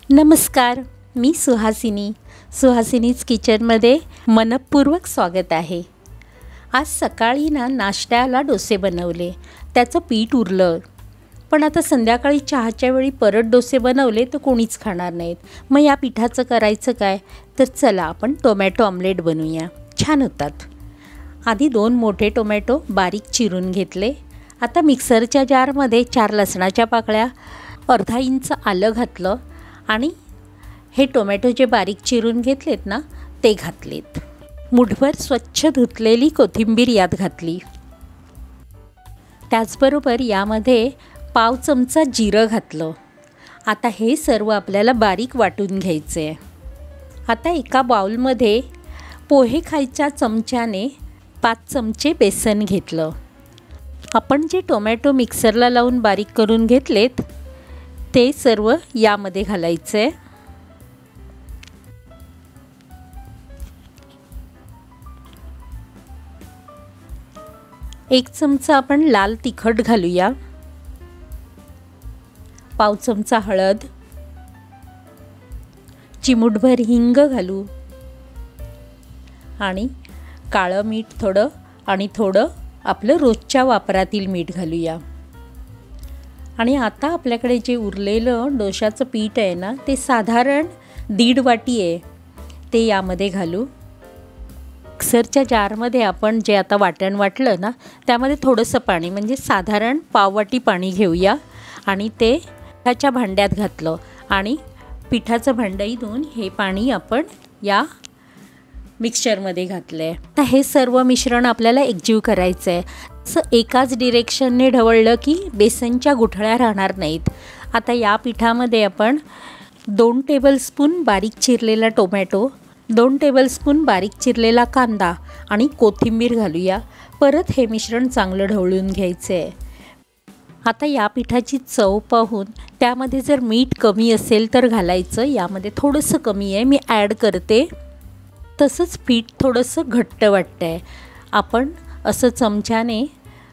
नमस्कार, मी सुहासिनीज किचनमध्ये मनपूर्वक स्वागत आहे। आज सकाळी नाश्त्याला डोसे बनवले, त्याचं पीठ उरलं, पण आता संध्याकाळी चहाच्या वेळी परत डोसे बनवले तर कोणीच खाणार नाहीत। मग या पिठाचं करायचं काय? तर चला आपण टोमॅटो ऑमलेट बनवूया, छान होतात। आधी 2 मोठे टोमॅटो बारीक चिरून घेतले। आता मिक्सरच्या जारमध्ये 4 लसणाच्या पाकळ्या, अर्धा इंच आलं घातलं आणि हे टोमॅटो जे बारीक चिरून घेतलेत ना ते घातलेत। मुठभर स्वच्छ धुतलेली कोथिंबीर यात घातली। त्याचबरोबर यामध्ये पाव चमचा जिरं घातलं। आता हे सर्व आपल्याला बारीक वाटून घ्यायचे आहे। आता एका बाउलमध्ये पोहे खायच्या चमच्याने 5 चमचे बेसन घेतलं। आपण जे टोमॅटो मिक्सरला लावून बारीक करून घेतलेत ते सर्व यामध्ये घालायचे। 1 चमचा आपण लाल तिखट घालूया, पाव चमचा हळद, चिमूटभर हिंग घालू आणि काळं मीठ थोडं आणि थोडं आपलं रोजच्या वापरातील मीठ घालूया। आणि आता आपल्याकडे जे उरलेलं डोशाचं पीठ आहे ना ते साधारण 1.5 वाटी आहे, ते यामध्ये घालू। मिक्सरच्या जारमध्ये आपण जे आता वाटण वाटलं ना त्यामध्ये थोडंसं पाणी म्हणजे साधारण पाव वाटी पाणी घेऊया आणि ते पिठाच्या भांड्यात घातलं आणि पिठाचं भांडंही धुवून हे पाणी आपण या मिक्सचरमध्ये घातलं आहे। आता हे सर्व मिश्रण आपल्याला एकजीव करायचं आहे। असं एकाच डिरेक्शनने ढवळलं की बेसनच्या गुठळ्या राहणार नाहीत। आता या पिठामध्ये आपण 2 टेबलस्पून बारीक चिरलेला टोमॅटो, 2 टेबलस्पून बारीक चिरलेला कांदा आणि कोथिंबीर घालूया। परत हे मिश्रण चांगलं ढवळून घ्यायचं आहे। आता या पिठाची चव पाहून त्यामध्ये जर मीठ कमी असेल तर घालायचं, यामध्ये थोडंसं कमी आहे, मी ॲड करते। तसंच पीठ थोडंसं घट्ट वाटतं आहे, आपण असं चमच्याने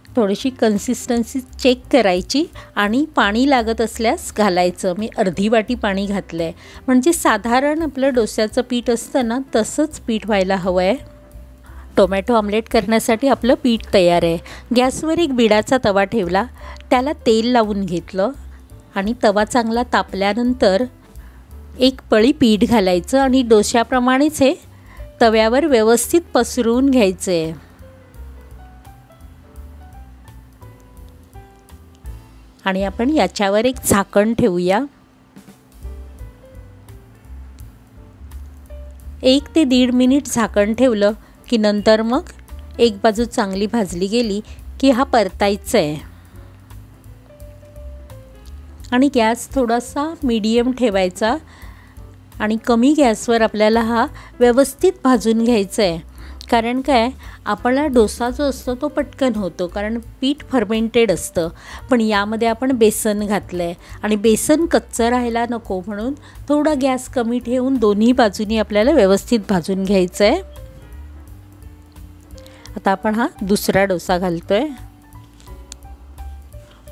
थोडीशी कन्सिस्टन्सी चेक करायची आणि पाणी लागत असल्यास घालायचं। मी अर्धी वाटी पाणी घातलं आहे, म्हणजे साधारण आपलं डोस्याचं पीठ असतं ना तसंच पीठ व्हायला हवं आहे। टोमॅटो ऑमलेट करण्यासाठी आपलं पीठ तयार आहे। गॅसवर एक बिडाचा तवा ठेवला, त्याला तेल लावून घेतलं आणि तवा चांगला तापल्यानंतर 1 पळी पीठ घालायचं आणि डोश्याप्रमाणेच हे तव्यावर व्यवस्थित पसरवून घ्यायचं आहे। आणि आपण याच्यावर एक झाकण ठेवूया। 1 ते 1.5 मिनिट झाकण ठेवलं की नंतर मग एक बाजू चांगली भाजली गेली की हा परतायचा आहे आणि गॅस थोडासा मीडियम ठेवायचा आणि कमी गॅसवर आपल्याला हा व्यवस्थित भाजून घ्यायचा आहे। कारण काय, आपला डोसा जो असतो तो पटकन होतो कारण पीठ फर्मेंटेड असतं, पण यामध्ये आपण बेसन घातलं आहे आणि बेसन कच्चं राहायला नको म्हणून थोडा गॅस कमी ठेवून दोन्ही बाजूनी आपल्याला व्यवस्थित भाजून घ्यायचं आहे। आता आपण हा दुसरा डोसा घालतोय।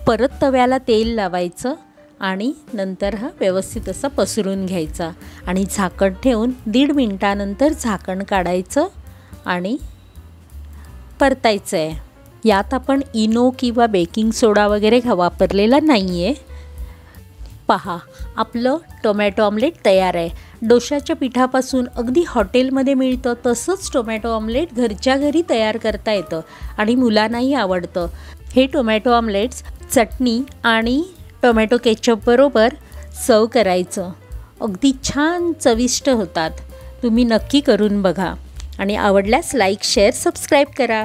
परत तव्याला तेल लावायचं आणि नंतर हा व्यवस्थित असा पसरून घ्यायचा आणि झाकण ठेवून 1.5 मिनिटानंतर झाकण काढायचं आणि परतायचं आहे। यात आपण इनो किंवा बेकिंग सोडा वगैरे वापरलेला नाही आहे। पहा, आपलं टोमॅटो ऑमलेट तयार आहे। डोशाच्या पिठापासून अगदी हॉटेलमध्ये मिळतं तसंच टोमॅटो ऑमलेट घरच्या घरी तयार करता येतं आणि मुलांनाही आवडतं। हे टोमॅटो ऑमलेट्स चटणी आणि टोमॅटो केचप बरोबर सर्व करायचं, अगदी छान चविष्ट होतात। तुम्ही नक्की करून बघा आणि आवडल्यास लाईक, शेअर, सबस्क्राईब करा।